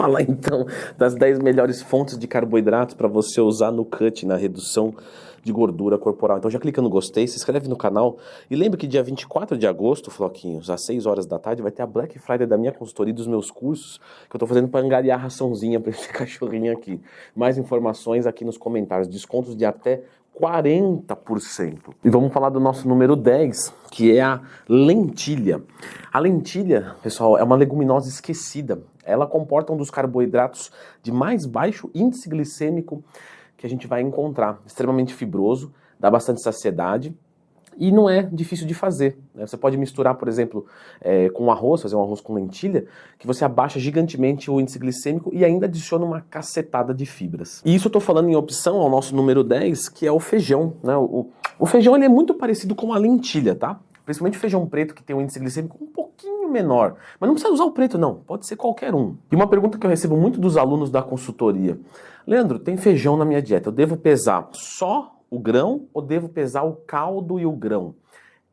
falar então das 10 melhores fontes de carboidratos para você usar no cut, na redução de gordura corporal. Então já clica no gostei, se inscreve no canal e lembra que dia 24 de agosto, Floquinhos, às 6 horas da tarde, vai ter a Black Friday da minha consultoria e dos meus cursos que eu tô fazendo para angariar raçãozinha para esse cachorrinho aqui. Mais informações aqui nos comentários, descontos de até 40%. E vamos falar do nosso número 10, que é a lentilha. A lentilha, pessoal, é uma leguminosa esquecida. Ela comporta um dos carboidratos de mais baixo índice glicêmico que a gente vai encontrar. Extremamente fibroso, dá bastante saciedade e não é difícil de fazer, né? Você pode misturar, por exemplo, com arroz, fazer um arroz com lentilha, que você abaixa gigantemente o índice glicêmico e ainda adiciona uma cacetada de fibras. E isso eu estou falando em opção ao nosso número 10, que é o feijão, né? O feijão ele é muito parecido com a lentilha, tá? Principalmente o feijão preto, que tem um índice glicêmico um pouquinho menor. Mas não precisa usar o preto, não. Pode ser qualquer um. E uma pergunta que eu recebo muito dos alunos da consultoria. Leandro, tem feijão na minha dieta. Eu devo pesar só o grão ou devo pesar o caldo e o grão?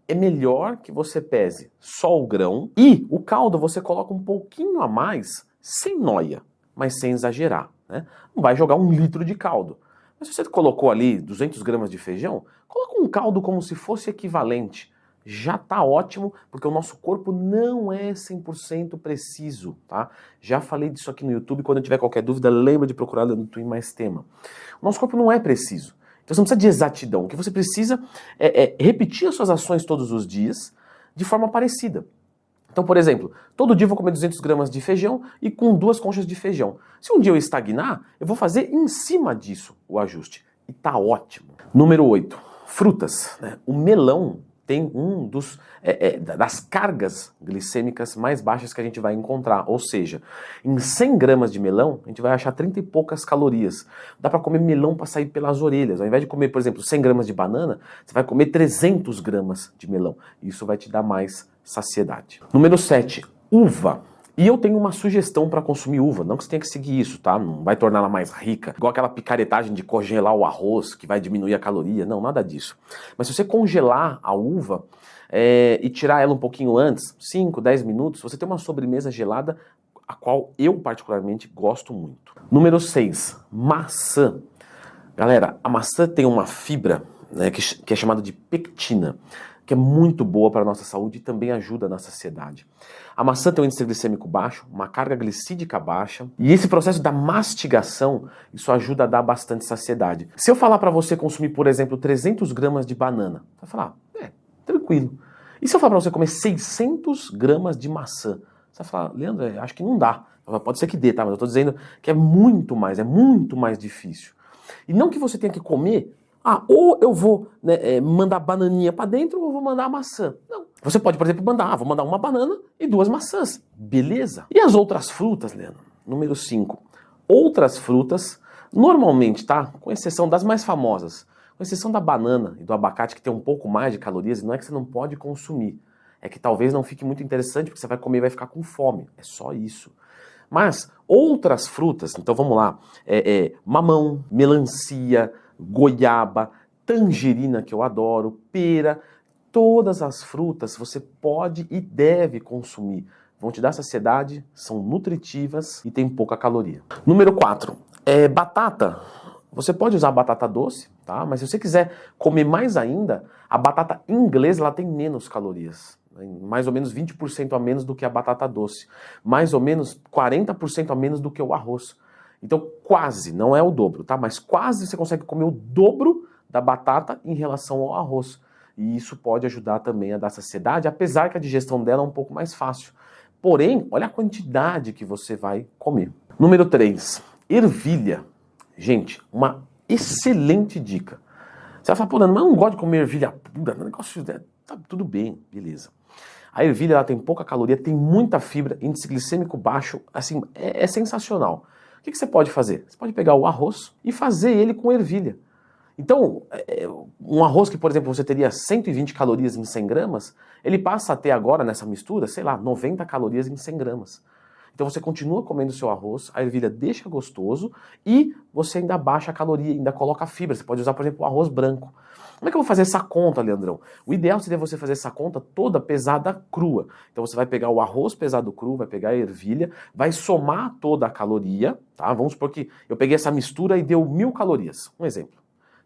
É melhor que você pese só o grão e o caldo você coloca um pouquinho a mais, sem noia, mas sem exagerar, né? Não vai jogar 1 litro de caldo. Mas se você colocou ali 200 gramas de feijão, coloca um caldo como se fosse equivalente. Já tá ótimo, porque o nosso corpo não é 100% preciso, tá? Já falei disso aqui no YouTube, quando tiver qualquer dúvida, lembra de procurar no Twin Mais Tema. O nosso corpo não é preciso, então você não precisa de exatidão. O que você precisa é repetir as suas ações todos os dias de forma parecida. Então, por exemplo, todo dia eu vou comer 200 gramas de feijão e com 2 conchas de feijão. Se um dia eu estagnar, eu vou fazer em cima disso o ajuste. E tá ótimo. Número 8, frutas, né? O melão tem das cargas glicêmicas mais baixas que a gente vai encontrar. Ou seja, em 100 gramas de melão, a gente vai achar 30 e poucas calorias. Dá para comer melão para sair pelas orelhas. Ao invés de comer, por exemplo, 100 gramas de banana, você vai comer 300 gramas de melão. Isso vai te dar mais saciedade. Número 7, uva. E eu tenho uma sugestão para consumir uva, não que você tenha que seguir isso, tá? Não vai torná-la mais rica, igual aquela picaretagem de congelar o arroz, que vai diminuir a caloria, não, nada disso. Mas se você congelar a uva e tirar ela um pouquinho antes, 5, 10 minutos, você tem uma sobremesa gelada, a qual eu particularmente gosto muito. Número 6, maçã. Galera, a maçã tem uma fibra, né, que é chamada de pectina, que é muito boa para a nossa saúde e também ajuda na saciedade. A maçã tem um índice glicêmico baixo, uma carga glicídica baixa, e esse processo da mastigação, isso ajuda a dar bastante saciedade. Se eu falar para você consumir, por exemplo, 300 gramas de banana, você vai falar, tranquilo. E se eu falar para você comer 600 gramas de maçã? Você vai falar, Leandro, acho que não dá. Pode ser que dê, tá? Mas eu estou dizendo que é muito mais difícil. E não que você tenha que comer, ou eu vou mandar bananinha para dentro ou eu vou mandar a maçã. Não. Você pode, por exemplo, vou mandar uma banana e 2 maçãs. Beleza. E as outras frutas, Leandro? Número 5. Outras frutas, normalmente, tá? Com exceção das mais famosas, com exceção da banana e do abacate, que tem um pouco mais de calorias, não é que você não pode consumir. É que talvez não fique muito interessante, porque você vai comer e vai ficar com fome. É só isso. Mas outras frutas, então vamos lá, mamão, melancia, goiaba, tangerina, que eu adoro, pera, todas as frutas você pode e deve consumir. Vão te dar saciedade, são nutritivas e tem pouca caloria. Número 4, batata. Você pode usar batata doce, tá? Mas se você quiser comer mais ainda, a batata inglesa ela tem menos calorias. Mais ou menos 20% a menos do que a batata doce. Mais ou menos 40% a menos do que o arroz. Então quase, não é o dobro, tá? Mas quase você consegue comer o dobro da batata em relação ao arroz. E isso pode ajudar também a dar saciedade, apesar que a digestão dela é um pouco mais fácil. Porém, olha a quantidade que você vai comer. Número 3, ervilha. Gente, uma excelente dica. Você vai falar, pô, mas eu não gosto de comer ervilha pura, negócio, tá tudo bem, beleza. A ervilha ela tem pouca caloria, tem muita fibra, índice glicêmico baixo, assim, é sensacional. O que você pode fazer? Você pode pegar o arroz e fazer ele com ervilha. Então, um arroz que, por exemplo, você teria 120 calorias em 100 gramas, ele passa a ter agora, nessa mistura, sei lá, 90 calorias em 100 gramas. Então você continua comendo seu arroz, a ervilha deixa gostoso e você ainda baixa a caloria, ainda coloca fibra. Você pode usar, por exemplo, o arroz branco. Como é que eu vou fazer essa conta, Leandrão? O ideal seria você fazer essa conta toda pesada crua. Então você vai pegar o arroz pesado cru, vai pegar a ervilha, vai somar toda a caloria, tá? Vamos supor que eu peguei essa mistura e deu 1000 calorias. Um exemplo.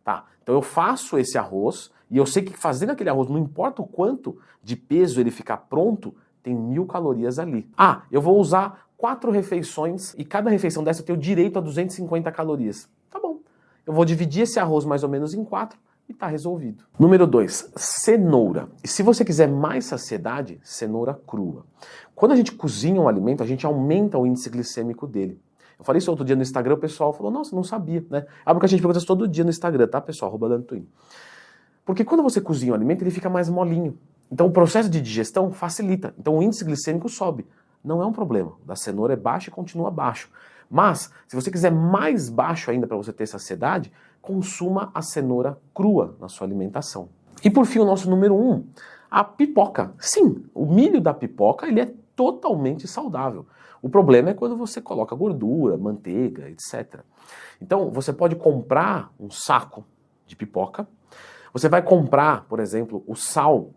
Tá? Então eu faço esse arroz e eu sei que fazendo aquele arroz, não importa o quanto de peso ele ficar pronto, tem 1000 calorias ali. Ah, eu vou usar 4 refeições e cada refeição dessa eu tenho direito a 250 calorias. Tá bom. Eu vou dividir esse arroz mais ou menos em 4 e tá resolvido. Número 2, cenoura. E se você quiser mais saciedade, cenoura crua. Quando a gente cozinha um alimento, a gente aumenta o índice glicêmico dele. Eu falei isso outro dia no Instagram, o pessoal falou, nossa, não sabia, né? Algo que a gente pergunta isso todo dia no Instagram, tá, pessoal? @DanoTwin. Porque quando você cozinha o alimento, ele fica mais molinho. Então o processo de digestão facilita. Então o índice glicêmico sobe. Não é um problema. O da cenoura é baixo e continua baixo. Mas, se você quiser mais baixo ainda para você ter saciedade, consuma a cenoura crua na sua alimentação. E por fim, o nosso número 1, a pipoca. Sim, o milho da pipoca ele é totalmente saudável. O problema é quando você coloca gordura, manteiga, etc. Então, você pode comprar um saco de pipoca. Você vai comprar, por exemplo, o sal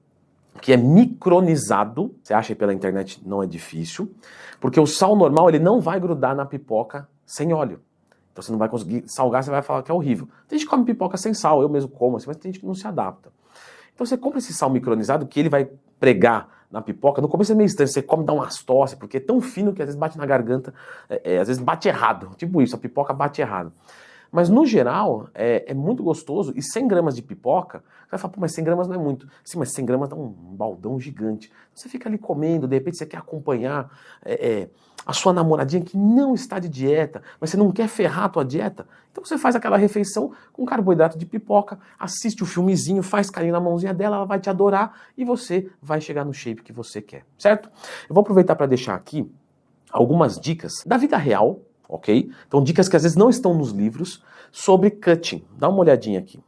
que é micronizado. Você acha aí pela internet, não é difícil. Porque o sal normal, ele não vai grudar na pipoca sem óleo. Então você não vai conseguir salgar, você vai falar que é horrível. Tem gente que come pipoca sem sal, eu mesmo como assim, mas tem gente que não se adapta. Então você compra esse sal micronizado que ele vai pregar na pipoca. No começo é meio estranho, você come e dá umas tosse, porque é tão fino que às vezes bate na garganta, às vezes bate errado. Tipo isso, a pipoca bate errado. Mas no geral, é muito gostoso e 100 gramas de pipoca, você vai falar, pô, mas 100 gramas não é muito. Sim, mas 100 gramas dá um baldão gigante. Você fica ali comendo, de repente você quer acompanhar a sua namoradinha que não está de dieta, mas você não quer ferrar a tua dieta. Então você faz aquela refeição com carboidrato de pipoca, assiste o filmezinho, faz carinho na mãozinha dela, ela vai te adorar e você vai chegar no shape que você quer, certo? Eu vou aproveitar para deixar aqui algumas dicas da vida real, ok? Então dicas que às vezes não estão nos livros sobre cutting. Dá uma olhadinha aqui.